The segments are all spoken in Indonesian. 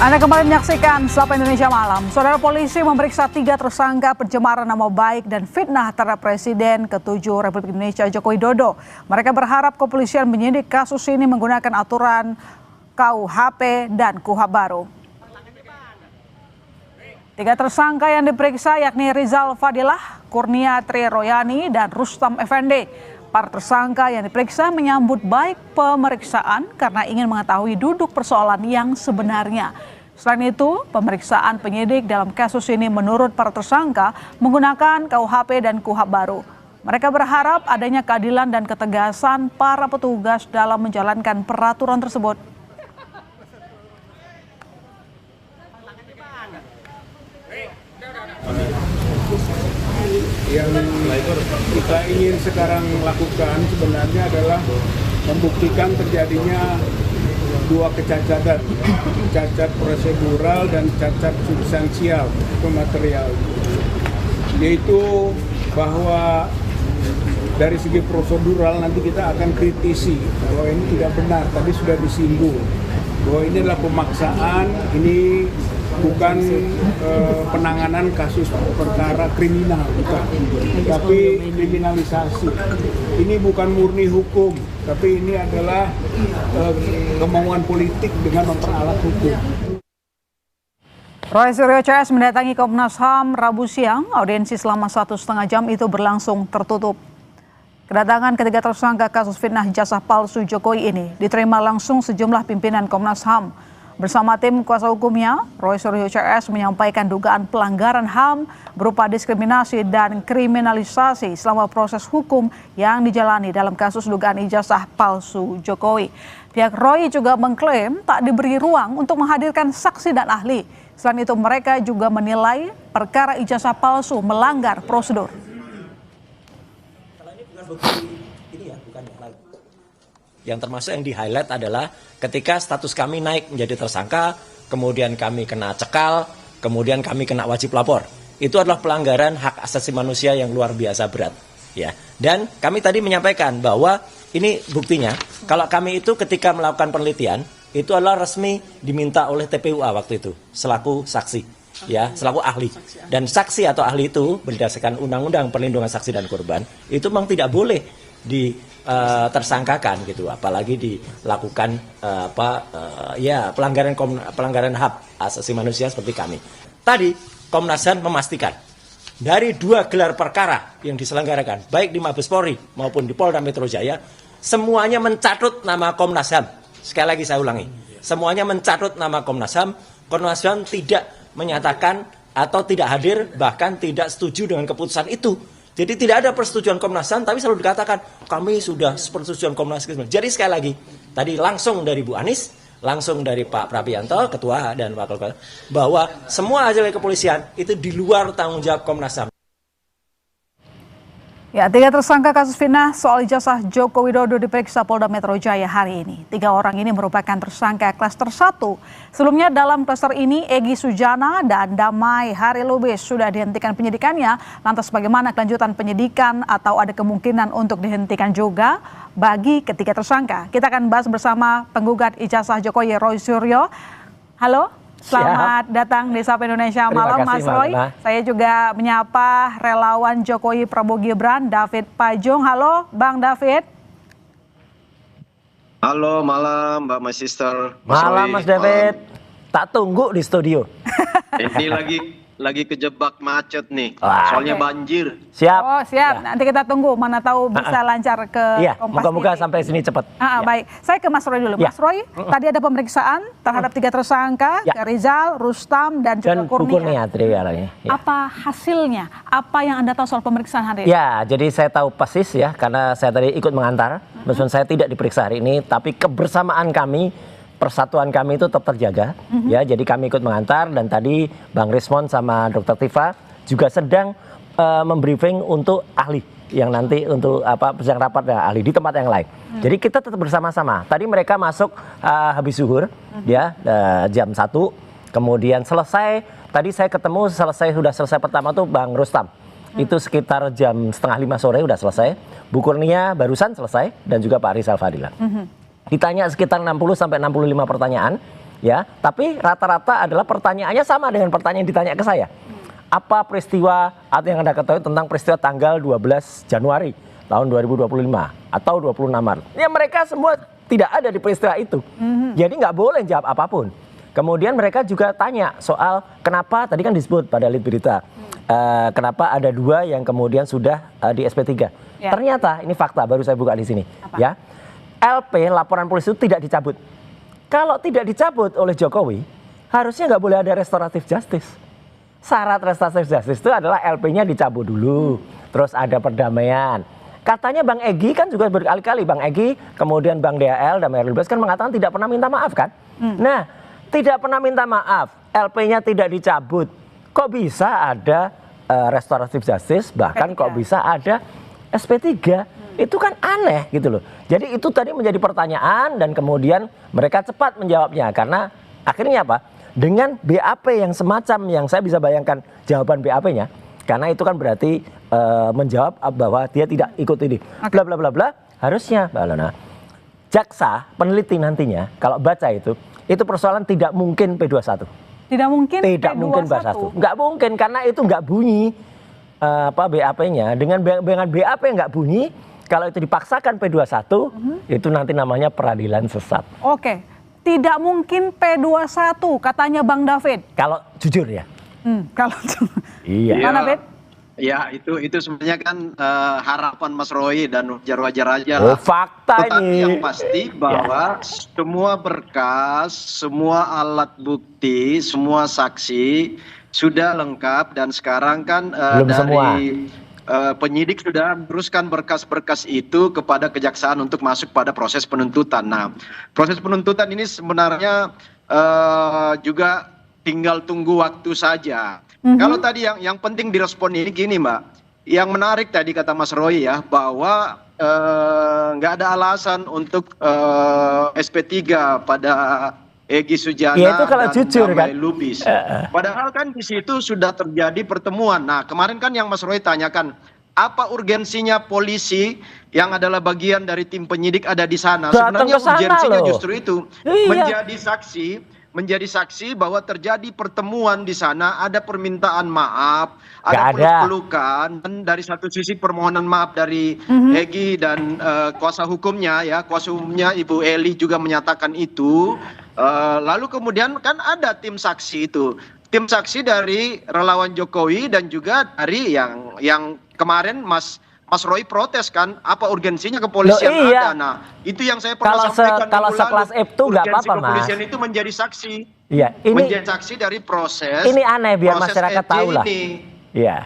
Anda kembali menyaksikan Sapa Indonesia Malam. Saudara, polisi memeriksa 3 tersangka pencemaran nama baik dan fitnah terhadap Presiden ke-7 Republik Indonesia Joko Widodo. Mereka berharap kepolisian menyidik kasus ini menggunakan aturan KUHP dan KUHP baru. 3 tersangka yang diperiksa yakni Rizal Fadilah, Kurnia Tri Royani, dan Rustam Effendi. Para tersangka yang diperiksa menyambut baik pemeriksaan karena ingin mengetahui duduk persoalan yang sebenarnya. Selain itu, pemeriksaan penyidik dalam kasus ini menurut para tersangka menggunakan KUHP dan KUHP baru. Mereka berharap adanya keadilan dan ketegasan para petugas dalam menjalankan peraturan tersebut. Yang kita ingin sekarang lakukan sebenarnya adalah membuktikan terjadinya 2 kecacatan, cacat prosedural dan cacat substansial atau material, yaitu bahwa dari segi prosedural nanti kita akan kritisi bahwa ini tidak benar, tadi sudah disinggung bahwa ini adalah pemaksaan, ini bukan penanganan kasus perkara kriminal, bukan, tapi kriminalisasi. Ini bukan murni hukum, tapi ini adalah kemauan politik dengan memperalat hukum. Roy Suryo CS mendatangi Komnas HAM Rabu siang. Audiensi selama 1,5 jam itu berlangsung tertutup. Kedatangan ketiga tersangka kasus fitnah ijazah palsu Jokowi ini diterima langsung sejumlah pimpinan Komnas HAM. Bersama tim kuasa hukumnya, Roy Suryo CS menyampaikan dugaan pelanggaran HAM berupa diskriminasi dan kriminalisasi selama proses hukum yang dijalani dalam kasus dugaan ijazah palsu Jokowi. Pihak Roy juga mengklaim tak diberi ruang untuk menghadirkan saksi dan ahli. Selain itu, mereka juga menilai perkara ijazah palsu melanggar prosedur. Kalau ini bukan bukti ini ya, bukan yang lain. Yang termasuk yang di-highlight adalah ketika status kami naik menjadi tersangka, kemudian kami kena cekal, kemudian kami kena wajib lapor. Itu adalah pelanggaran hak asasi manusia yang luar biasa berat. Ya. Dan kami tadi menyampaikan bahwa ini buktinya, kalau kami itu ketika melakukan penelitian, itu adalah resmi diminta oleh TPUA waktu itu, selaku saksi, ya, selaku ahli. Dan saksi atau ahli itu berdasarkan Undang-Undang Perlindungan Saksi dan Korban, itu memang tidak boleh tersangkakan gitu, apalagi dilakukan pelanggaran hak asasi manusia seperti kami. Tadi Komnas HAM memastikan dari 2 gelar perkara yang diselenggarakan baik di Mabes Polri maupun di Polda Metro Jaya, semuanya mencatut nama Komnas HAM. Sekali lagi saya ulangi, semuanya mencatut nama Komnas HAM. Komnas HAM tidak menyatakan atau tidak hadir, bahkan tidak setuju dengan keputusan itu. Jadi tidak ada persetujuan Komnas HAM, tapi selalu dikatakan kami sudah persetujuan Komnas HAM. Jadi sekali lagi, tadi langsung dari Bu Anies, langsung dari Pak Prabianto, Ketua dan Wakil Ketua, bahwa semua hasil kepolisian itu di luar tanggung jawab Komnas HAM. Ya, 3 tersangka kasus fitnah soal ijazah Joko Widodo diperiksa Polda Metro Jaya hari ini. 3 orang ini merupakan tersangka klaster 1. Sebelumnya dalam klaster ini Egy Sujana dan Damai Hari Lubis sudah dihentikan penyidikannya. Lantas bagaimana kelanjutan penyidikan atau ada kemungkinan untuk dihentikan juga bagi ketiga tersangka? Kita akan bahas bersama penggugat ijazah Jokowi, Roy Suryo. Halo. Selamat datang di Sapa Indonesia Malam, Mas Roy. Saya juga menyapa relawan Jokowi Prabowo Gibran, David Pajung. Halo, Bang David. Halo, malam Mbak My Sister. Malam Mas David. Tak tunggu di studio. Ini lagi kejebak macet nih. Soalnya banjir. Siap. Oh, siap. Ya. Nanti kita tunggu, mana tahu bisa lancar ke Iya, Kompas. moga-moga sampai sini cepat. Ya. Baik. Saya ke Mas Roy dulu. Mas Roy, tadi ada pemeriksaan terhadap 3 tersangka, Rizal, Rustam, dan juga Kurnia. Ya. Apa hasilnya? Apa yang Anda tahu soal pemeriksaan hari ini? Ya, jadi saya tahu persis ya, karena saya tadi ikut mengantar. Meskipun saya tidak diperiksa hari ini, tapi kebersamaan kami, persatuan kami itu tetap terjaga. Ya, jadi kami ikut mengantar, dan tadi Bang Rismon sama Dr. Tifa juga sedang membriefing untuk ahli yang nanti untuk sedang rapat dengan ahli di tempat yang lain. Jadi kita tetap bersama-sama. Tadi mereka masuk habis zuhur ya jam 1, kemudian selesai. Tadi saya ketemu sudah selesai pertama tuh Bang Rustam. Itu sekitar jam 4:30 sore udah selesai. Bu Kurnia barusan selesai dan juga Pak Rizal Fadilah. Ditanya sekitar 60 sampai 65 pertanyaan. ya. Tapi rata-rata adalah pertanyaannya sama dengan pertanyaan yang ditanya ke saya. Apa peristiwa atau yang Anda ketahui tentang peristiwa tanggal 12 Januari tahun 2025 atau 26 Maret? Ya mereka semua tidak ada di peristiwa itu. Jadi nggak boleh jawab apapun. Kemudian mereka juga tanya soal kenapa tadi kan disebut pada lead berita. Kenapa ada 2 yang kemudian sudah di SP3? Ya. Ternyata ini fakta baru saya buka di sini. Apa? Ya, LP laporan polisi itu tidak dicabut. Kalau tidak dicabut oleh Jokowi, harusnya nggak boleh ada restoratif justice. Syarat restoratif justice itu adalah LP-nya dicabut dulu, terus ada perdamaian. Katanya Bang Egy kan juga berkali-kali, Bang Egy, kemudian Bang DAL dan Mayor Lubis kan mengatakan tidak pernah minta maaf kan? Nah, tidak pernah minta maaf, LP-nya tidak dicabut. Kok bisa ada restoratif justice, bahkan kok bisa ada SP3? Itu kan aneh gitu loh. Jadi itu tadi menjadi pertanyaan dan kemudian mereka cepat menjawabnya. Karena akhirnya apa? Dengan BAP yang semacam yang saya bisa bayangkan jawaban BAP-nya. Karena itu kan berarti menjawab bahwa dia tidak ikut ini. Bla bla bla bla. Harusnya Mbak Alona, jaksa peneliti nantinya kalau baca itu persoalan tidak mungkin P21. Tidak mungkin Tidak mungkin bahas satu. Nggak mungkin karena itu nggak bunyi BAP-nya. Dengan BAP yang nggak bunyi, kalau itu dipaksakan P21, itu nanti namanya peradilan sesat. Oke, tidak mungkin P21 katanya Bang David. Kalau jujur ya. Kalau iya. Bang David? Ya itu sebenarnya kan harapan Mas Roy dan wajar-wajar aja Oh lah. fakta Tetapi ini. yang pasti bahwa semua berkas, semua alat bukti, semua saksi sudah lengkap dan sekarang kan Belum semua. Penyidik sudah meneruskan berkas-berkas itu kepada kejaksaan untuk masuk pada proses penuntutan. Nah, proses penuntutan ini sebenarnya juga tinggal tunggu waktu saja. Kalau tadi yang penting direspon ini gini Mbak, yang menarik tadi kata Mas Roy ya bahwa nggak ada alasan untuk SP3 pada Egy Sujana Ya, itu kalau dan jujur, Damai kan? Lubis. Padahal kan di situ sudah terjadi pertemuan. Nah kemarin kan yang Mas Roy tanyakan, apa urgensinya polisi yang adalah bagian dari tim penyidik ada di sana? Datang Sebenarnya ke sana urgensinya loh. justru itu Iya. menjadi saksi bahwa terjadi pertemuan di sana, ada permintaan maaf, Nggak ada ada. peluk-pelukan, dan dari satu sisi permohonan maaf dari Egy dan kuasa hukumnya Ibu Eli juga menyatakan itu. Lalu kemudian kan ada tim saksi itu, tim saksi dari relawan Jokowi dan juga dari yang kemarin Mas Roy protes kan, apa urgensinya kepolisian Loh, iya. ada. Nah, itu yang saya pernah sampaikan kalau minggu sekelas lalu. Ibtu nggak Urgensi apa-apa, Mas. kepolisian itu menjadi saksi. Iya, Menjadi saksi dari proses. ini aneh biar proses masyarakat EJ tahu lah. ini. Iya.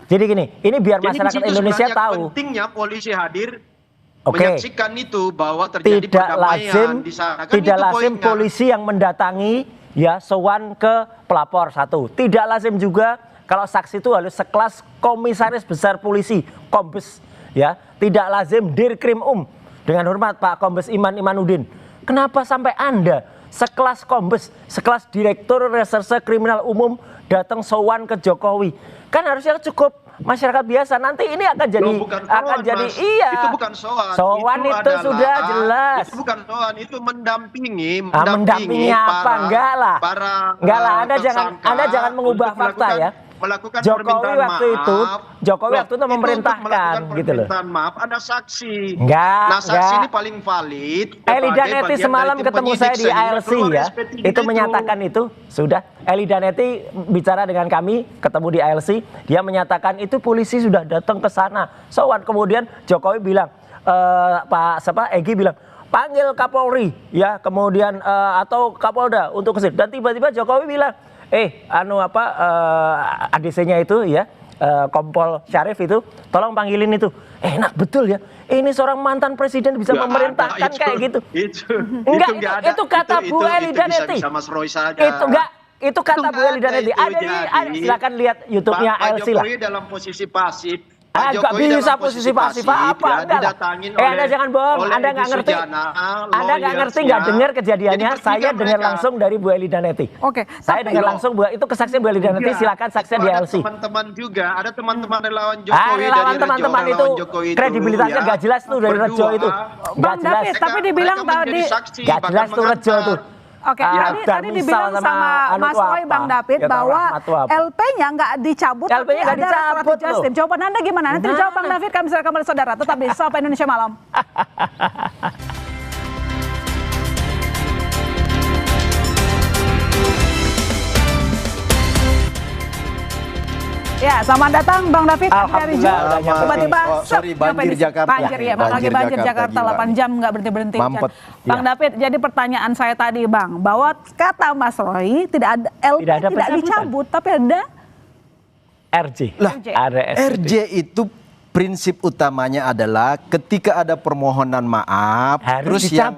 Jadi gini, ini biar Jadi masyarakat di situ Indonesia sebenarnya tahu. pentingnya polisi hadir Oke. menyaksikan itu bahwa terjadi Tidak perdamaian lazim, di sana. Kan tidak itu lazim poinnya. polisi yang mendatangi ya sowan ke pelapor satu. Tidak lazim juga kalau saksi itu harus sekelas komisaris besar polisi, Kombes. Ya, tidak lazim Dirkrim dengan hormat Pak Kombes Imanudin. Kenapa sampai Anda sekelas Kombes, sekelas Direktur Reserse Kriminal Umum datang sowan ke Jokowi? Kan harusnya cukup masyarakat biasa. Nanti ini akan jadi Loh, bukan sowan, Mas. iya. Itu bukan sowan. Sowan itu adalah- sudah jelas. Itu bukan sowan, itu mendampingi Mendampingi apa? Enggak lah. Enggak lah, Anda jangan mengubah fakta ya. Melakukan Jokowi permintaan waktu maaf. itu Loh, itu memerintahkan untuk melakukan gitu loh. permintaan maaf ada saksi. Enggak, Nah, saksi enggak. ini paling valid. Eli sebagai Daneti bagian semalam dari tim ketemu penyidik saya di sehingga ALC keluar ya. SP3 Itu menyatakan itu sudah. Eli Daneti bicara dengan kami, ketemu di ALC, dia menyatakan itu polisi sudah datang ke sana. Sowan kemudian Jokowi bilang, Egy bilang, panggil Kapolri ya, kemudian atau Kapolda untuk kesini. Dan tiba-tiba Jokowi bilang, ADC-nya itu ya, Kompol Syarif itu, tolong panggilin itu. Enak betul ya. Ini seorang mantan presiden bisa Nggak memerintahkan ada, kayak gitu. Enggak, Enggak, itu kata Bu Eli Daneti. Bisa Mas Roy saja. Itu kata Bu Eli Daneti. Silakan lihat YouTube-nya Pak ALC lah. Jokowi dalam posisi pasif. Nggak Jokowi bisa dalam posisi pasif apa? ya, Enggak lah. didatangin Anda jangan bohong. oleh Anda nggak Egy ngerti. Sujana, Anda nggak ngerti, nggak lawyersnya. dengar kejadiannya. Jadi Saya bertiga dengar mereka. langsung dari Bu Eli Daneti. Oke, Saya dengar langsung itu kesaksian Bu Eli Daneti. Iya, Silakan saksinya itu di ada ALC. teman-teman juga, ada teman-teman relawan Jokowi Relawan dari teman-teman Rejo, itu relawan Jokowi itu, kredibilitasnya ya. nggak jelas tuh dari Rejo Berdua. itu. Nggak Bang jelas. David, tapi dibilang mereka menjadi tadi saksi, Nggak bahkan jelas tuh Rejo mengantar. tuh. Oke, tadi dibilang sama Mas Roy, Bang David, bahwa LP-nya nggak dicabut, tapi ada restoratif justice. Jawaban Anda gimana? Nanti dijawab Bang David, kami serahkan kembali saudara. Tetap di Sapa Indonesia Malam. Ya, selamat datang Bang David dari Jawa. Tiba-tiba banjir Jakarta. Banjir ya, lagi banjir Jakarta 8 jam nggak berhenti-berhenti. Bang David, jadi pertanyaan saya tadi Bang, bahwa kata Mas Roy tidak ada LP tidak dicabut, tapi ada RJ. Ada RJ itu prinsip utamanya adalah ketika ada permohonan maaf, terus yang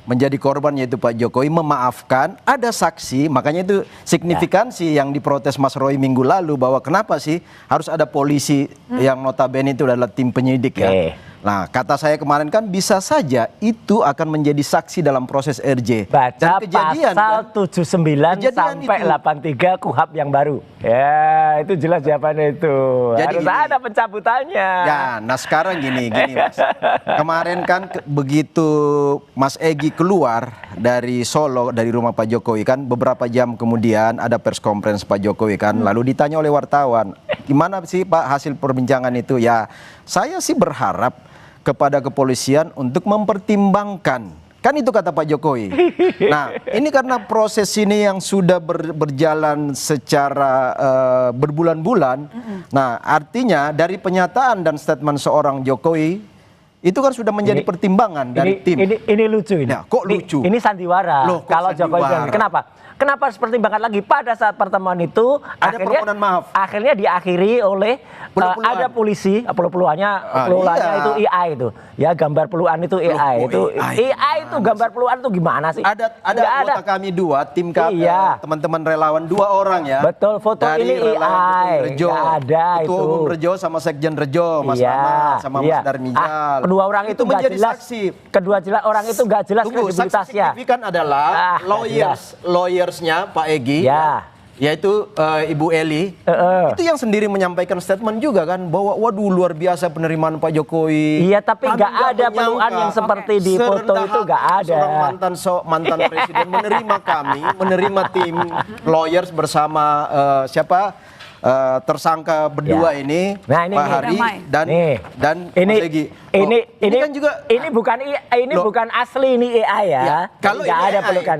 menjadi korban yaitu Pak Jokowi memaafkan, ada saksi, makanya itu signifikansi yang diprotes Mas Roy minggu lalu bahwa kenapa sih harus ada polisi yang notabene itu adalah tim penyidik ya. Nah, kata saya kemarin kan bisa saja itu akan menjadi saksi dalam proses RJ. Baca pasal 79 sampai 83 KUHP yang baru. Ya, itu jelas jawabannya itu. Jadi harus ada pencabutannya. Ya, nah sekarang gini Mas. Kemarin kan begitu Mas Egy keluar dari Solo, dari rumah Pak Jokowi kan, beberapa jam kemudian ada press conference Pak Jokowi kan, lalu ditanya oleh wartawan, gimana sih Pak hasil perbincangan itu? Ya, saya sih berharap kepada kepolisian untuk mempertimbangkan. Kan itu kata Pak Jokowi. Nah, ini karena proses ini yang sudah berjalan secara berbulan-bulan. Nah, artinya dari pernyataan dan statement seorang Jokowi itu kan sudah menjadi pertimbangan dari tim. Ini lucu ini. Nah, kok lucu? Ini sandiwara. Loh, kalau Jokowi bilang, kenapa? Kenapa harus pertimbangkan lagi? Pada saat pertemuan itu ada permohonan maaf. Akhirnya diakhiri oleh ada polisi, peluannya itu IA itu. Ya, gambar peluan itu IA itu. IA itu gambar peluan itu gimana sih? Ada anggota kami dua, tim kami, teman-teman relawan 2 orang ya. Betul, foto dari ini IA. Rejo. Ada Ketua itu. Umum Rejo sama Sekjen Rejo, Mas Ahmad sama Mas Darmijal. Kedua orang itu nggak jelas. Saksi. Kedua orang itu nggak jelas kredibilitasnya. Saksi signifikan adalah lawyersnya Pak Egy, yaitu Ibu Eli, itu yang sendiri menyampaikan statement juga kan bahwa waduh luar biasa penerimaan Pak Jokowi. Iya, tapi nggak ada peluan yang seperti di foto itu, nggak ada. Seorang mantan presiden menerima kami, menerima tim lawyers bersama tersangka berdua ini, nah, ini Pak Hari dan ini, Mas Egy. Ini kan juga bukan asli ini AI ya. Kalau nggak ada pelukan.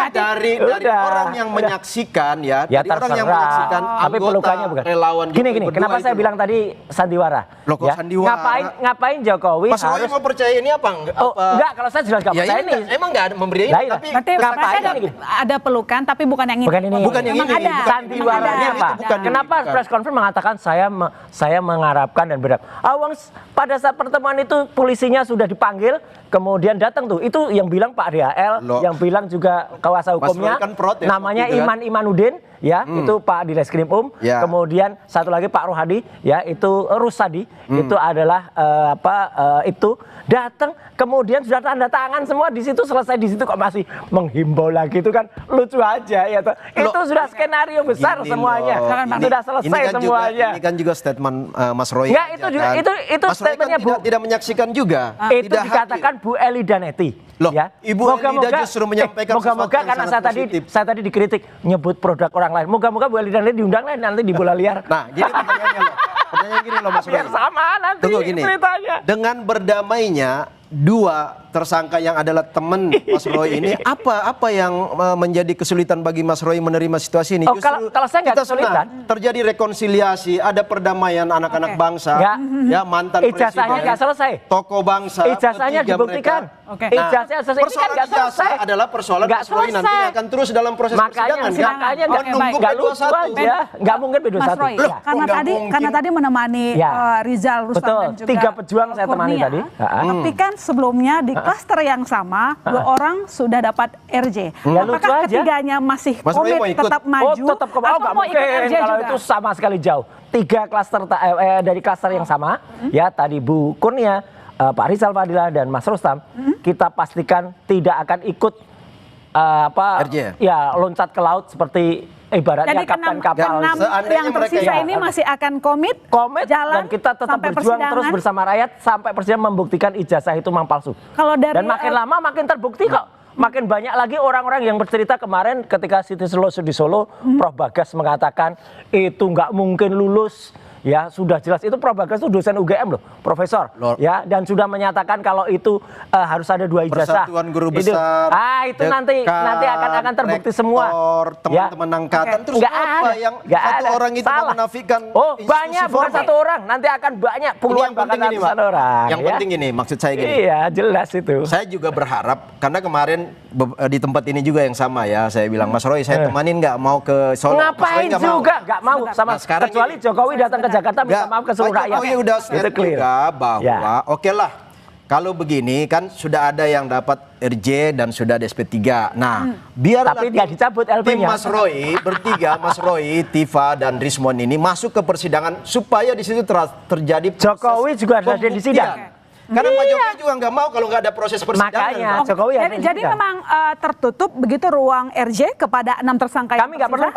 Dari orang yang menyaksikan orang yang menyaksikan tapi pelukannya bukan. Relawan gini, kenapa saya bilang tadi sandiwara? Loh, kok sandiwara? Ngapain Jokowi Mas Roy mau percaya ini apa? Enggak, kalau saya jelas nggak percaya ini. Emang nggak ada memberi ini, tapi ngapain ada pelukan tapi bukan yang ini. Bukan yang ini. Sandiwaranya apa? Kenapa press conference mengatakan saya mengharapkan dan berharap? Pada saat pertemuan itu polisinya sudah dipanggil, kemudian datang tuh. Itu yang bilang Pak DHL, yang bilang juga kuasa hukumnya, kan protes, namanya Imanudin, ya, itu Pak di Reskrim Kemudian satu lagi Pak Rohadi, ya, itu Rusadi, itu adalah itu datang, kemudian sudah tanda tangan semua di situ, selesai di situ kok masih menghimbau lagi, itu kan lucu aja ya. Itu sudah skenario besar semuanya, sudah selesai semuanya. Ini kan juga statement Mas Roy. Enggak, itu statementnya kan tidak menyaksikan juga. Itu dikatakan Bu Eli Daneti. Loh, ya. Ibu Elida justru menyampaikan moga-moga karena saya tadi dikritik nyebut produk orang lain. Moga-moga Bu Eli Daneti diundang nanti di bola liar. Nah, jadi pertanyaannya gini loh Mas Roy. Biar sama nanti ceritanya. Dengan berdamainya 2 tersangka yang adalah teman Mas Roy ini, apa yang menjadi kesulitan bagi Mas Roy menerima situasi ini? Justru kalau saya nggak kesulitan, terjadi rekonsiliasi, ada perdamaian anak-anak bangsa, ya mantan ijazahnya nggak selesai, tokoh bangsa, ijazahnya dibuktikan. Ijazahnya selesai. Persoalan ijazah adalah persoalan Mas Roy nantinya akan terus dalam proses persidangan. Makanya nggak lucu aja, nggak mungkin Mas Roy, karena tadi menemani Rizal Rustam dan juga 3 pejuang saya temani tadi. Tapi kan sebelumnya di klaster yang sama 2 orang sudah dapat RJ. Apakah ketiganya masih komit tetap maju atau mau ikut RJ kalau juga? itu sama sekali jauh. 3 klaster dari klaster yang sama, ya tadi Bu Kurnia, Pak Rizal Fadila dan Mas Rustam, kita pastikan tidak akan ikut RJ. Ya loncat ke laut seperti ibaratnya kapten kapal. Yang tersisa ini masih akan komit jalan dan kita tetap berjuang terus bersama rakyat sampai persidangan membuktikan ijazah itu memang palsu. Dan makin lama makin terbukti kok. makin banyak lagi orang-orang yang bercerita kemarin ketika City Solo di Solo, Prof Bagas mengatakan itu nggak mungkin lulus. Ya sudah jelas itu Prof Bagas itu dosen UGM loh, profesor. Ya dan sudah menyatakan kalau itu harus ada 2 ijazah. Persatuan Guru Besar. Itu nanti akan terbukti semua. Teman-teman angkatan terus nggak apa ada, yang nggak satu ada. orang itu Salah. menafikan? Oh banyak bukan satu orang, nanti akan banyak puluhan bahkan ratusan orang. Yang penting ini maksud saya gini. Iya jelas itu. Saya juga berharap karena kemarin di tempat ini juga yang sama ya, saya bilang Mas Roy saya temanin nggak mau ke Solo. Ngapain juga nggak mau sama kecuali Jokowi datang ke Jakarta minta maaf ke seluruh rakyat. Jokowi udah step juga bahwa oke lah kalau begini kan sudah ada yang dapat RJ dan sudah ada SP3. Nah, biarlah tapi dia dicabut tim LP-nya. Mas Roy bertiga, Mas Roy, Tifa dan Rismon ini masuk ke persidangan supaya di situ terjadi proses Jokowi juga ada di sidang. Karena Pak Jokowi juga nggak mau kalau nggak ada proses persidangan. Makanya Jokowi ada di Jadi sidang. memang tertutup begitu ruang RJ kepada 6 tersangka. Kami nggak perlu.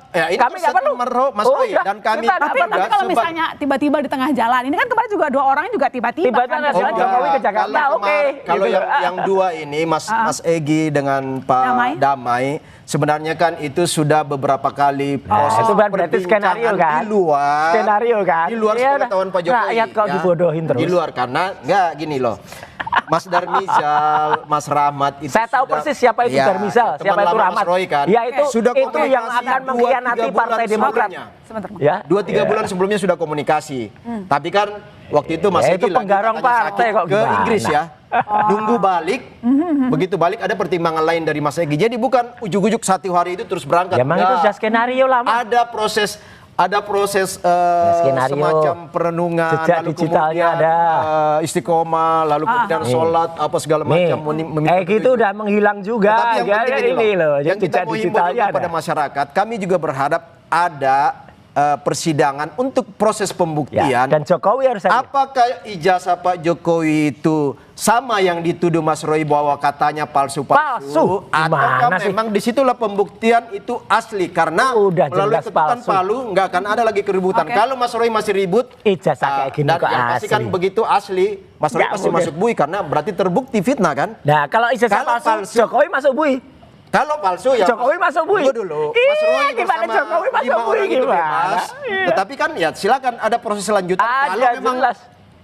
Ini Kami nggak perlu. Mas Roy dan kami Tapi kalau misalnya tiba-tiba di tengah jalan, ini kan kemarin juga 2 orang juga tiba-tiba. Tiba-tiba kan? Jokowi ke Jakarta, oke. Kalau Gitu. yang 2 ini Mas Egy dengan Pak Damai, sebenarnya kan itu sudah beberapa kali proses itu berarti skenario kan? di luar. Skenario kan? Di luar sepengetahuan Pak Jokowi. Rakyat kok dibodohin terus. Di luar karena enggak gini loh. Mas Darmizal, Mas Rahmat itu saya tahu persis siapa itu Darmizal, siapa itu Rahmat. Mas Roy kan. Ya itu sudah itu yang akan mengkhianati Partai Demokrat. Sebentar. 2-3 bulan sebelumnya sudah komunikasi. Tapi kan waktu itu Mas Ya, Egy itu penggarong partai kok ke gimana? Inggris ya. Nunggu balik. Begitu balik ada pertimbangan lain dari Mas Egy. Jadi bukan ujuk-ujuk 1 hari itu terus berangkat. Ya, emang itu sudah skenario lama. Ada proses skenario, semacam perenungan, jejak lalu digitalnya kemudian ada. Istiqomah, lalu kemudian sholat apa segala macam. Gitu udah menghilang juga. Tetapi yang penting ini loh, yang kita jejak mau himbau digitalnya pada ada. masyarakat, kami juga berharap ada persidangan untuk proses pembuktian. Ya, dan Jokowi harus hadir. Apakah ijazah Pak Jokowi itu sama yang dituduh Mas Roy bahwa katanya palsu-palsu? Ataukah Gimana sih? memang disitulah pembuktian itu asli? Karena Udah melalui jelas ketukan palsu. Palu nggak akan ada lagi keributan. Kalau Mas Roy masih ribut, Ijazah kayak gini dan kok yang pasti kan asli. begitu asli, Mas Roy Nggak pasti mungkin. masuk bui karena berarti terbukti fitnah kan? Nah, kalau ijazah Kalau palsu, palsu, Jokowi masuk bui. Kalau palsu ya Jokowi masuk bui. Tunggu dulu. Iya, Mas Roy gimana bersama Jokowi masuk 5 bui, orang itu gimana? bebas. Iya. Tetapi kan ya silakan ada proses selanjutan Ada, kalau memang jelas.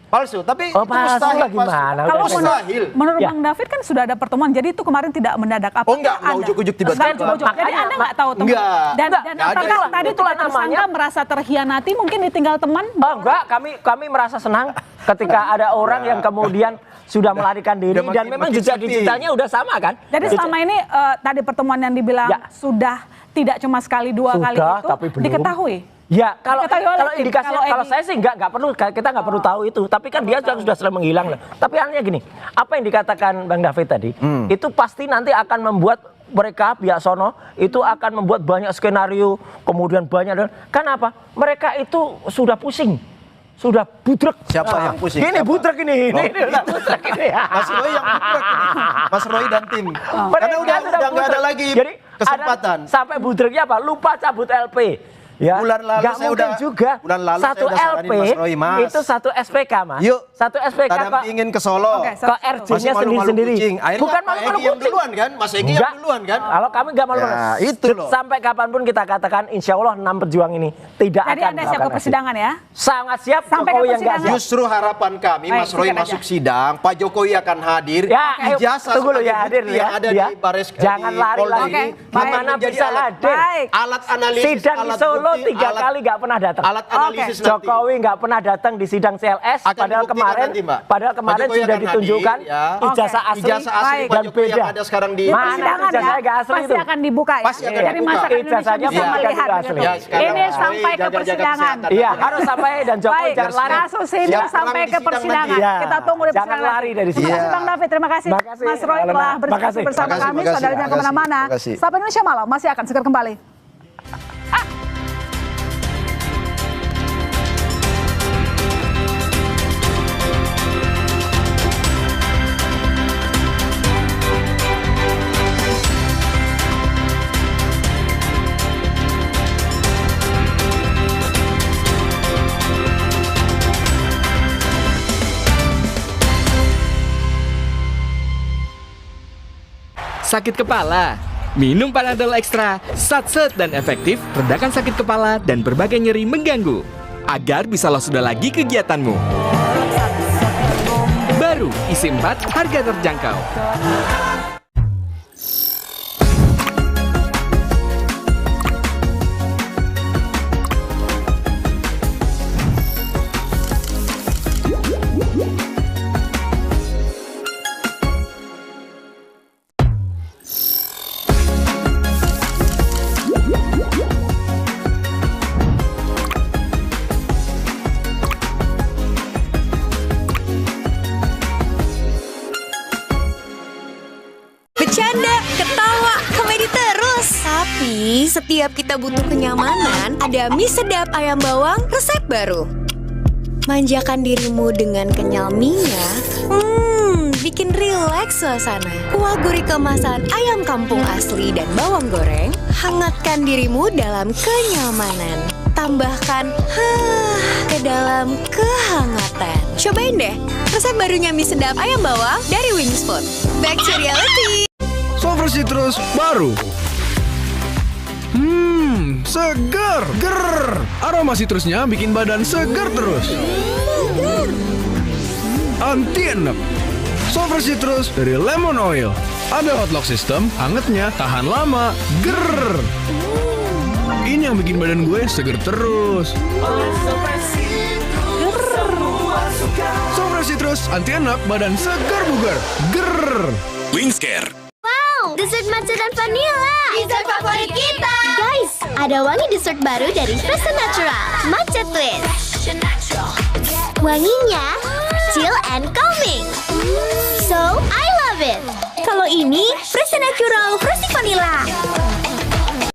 palsu. Tapi Oh, itu palsu mustahil lah gimana? palsu. Kalau Udah mustahil. menurut Ya. Bang David kan sudah ada pertemuan, jadi itu kemarin tidak mendadak. Apa Oh, enggak ujuk-ujuk tiba-tiba. Enggak ujuk-ujuk. Jadi Makanya, Anda nggak tahu teman. enggak. Dan Enggak ada. apakah tadi Itulah tiga tersangka namanya. merasa terhianati mungkin ditinggal teman? Oh enggak, kami merasa senang ketika ada orang yang kemudian sudah melarikan diri udah dan makin- memang makin jejak sepi. digitalnya udah sama kan? Jadi selama ini tadi pertemuan yang dibilang Ya. sudah tidak cuma sekali 2 kali Sudah, itu tapi belum. diketahui. Ya kalau Diketahui oleh tim. indikasi Kalau kalau Egy. saya sih enggak perlu, kita nggak perlu tahu itu. Tapi kan dia sudah sering menghilang. Tapi artinya gini, apa yang dikatakan Bang David tadi itu pasti nanti akan membuat mereka pihak sono itu akan membuat banyak skenario, kemudian banyak. Kenapa? Mereka itu sudah pusing. Sudah budrek. Siapa yang pusing? Ini Siapa? budrek ini. Ini udah budrek ini. Mas Roy yang budrek ini. Mas Roy dan tim. Karena Mereka udah sudah nggak ada budrek. lagi Jadi, kesempatan. sampai budreknya apa? Lupa cabut LP. Ya, Bulan lalu nggak saya mungkin udah- juga. bulan lalu Satu saya udah saranin LP Mas Roy, Mas. itu satu SPK, Mas. Yuk, Satu SPK kita kok. ingin ke Solo. Oke, Kok RJ-nya Masih malu-malu sendiri-sendiri. kucing. Akhirnya Bukan Pak malu-malu Egy yang kucing. duluan kan? Mas Egy yang duluan kan? Kalau kami nggak malu. Ya, itu loh. Sampai kapanpun kita katakan, insya Allah 6 pejuang ini tidak Jadi akan Anda siap melakukan ke aksi. persidangan ya? Sangat siap. Sampai ke Jokowi yang nggak persidangan. siap. Justru harapan kami Baik, Mas Roy sikat masuk aja. sidang, Pak Jokowi akan hadir. Ya, ayo, ijazah tunggu dulu sebagai ya, hadir bukti ya. yang ada Ya. di Baris Jangan di lari Polda lagi. ini Oke, akan Mana menjadi bisa alat- hadir? Baik. Alat analisis, Sidang di alat Solo bukti, 3 alat- kali nggak pernah datang. Alat analisis nanti. Jokowi nggak pernah datang di sidang CLS, Akan padahal dibuktikan kemarin, nanti, Mbak. padahal kemarin Pak Jokowi sudah akan ditunjukkan hadir, ya. ijazah asli, Ijazah asli Baik. Pak dan Jokowi beda. yang ada sekarang di Mana Persidangan ijazahnya nggak asli pasti itu? akan dibuka ya. Pasti akan Jadi dibuka. masyarakat Indonesia Ijazahnya bisa bukan melihat asli. begitu. Ya, sekarang Ini Mas Roy sampai ke jaga-jaga persidangan. kesehatan. Iya, harus sampai dan Jokowi Baik, jangan lari. kasus ini Siap sampai perang di ke sidang persidangan. nanti. Iya. Kita tunggu di Jangan persidangan. lari dari Terima sini. kasih Bang David, terima kasih. Makasih, Mas Roy Alena. telah bersama Makasih. bersama Makasih, kami. makasih, Saudara jangan makasih, kemana-mana. makasih. Sapa Indonesia Malam masih akan segera kembali. sakit kepala? Minum Panadol Extra, satset dan efektif redakan sakit kepala dan berbagai nyeri mengganggu. Agar bisa lo sudah lagi kegiatanmu. Baru, isi 4, harga terjangkau. Bercanda, ketawa, komedi terus. Tapi setiap kita butuh kenyamanan, ada mie sedap ayam bawang resep baru. Manjakan dirimu dengan kenyal mie-nya. Bikin rileks suasana. Kuah gurih kemasan ayam kampung asli dan bawang goreng. Hangatkan dirimu dalam kenyamanan. Tambahkan ke dalam kehangatan. Cobain deh resep barunya mie sedap ayam bawang dari Wings Food. Back to reality. Sour Citrus baru. Segar. Aroma citrusnya bikin badan segar terus. Anti enek. Sour Citrus dari Lemon Oil. Ada hot lock system, hangatnya tahan lama. Ini yang bikin badan gue segar terus. Sour Citrus anti enek, badan segar bugar. Wingscare. Dessert matcha dan vanilla. Dessert favorit kita. Guys, ada wangi dessert baru dari Fresa Natural, Matcha Twist. Wanginya chill and calming. So, I love it. Kalau ini Fresa Natural Frosty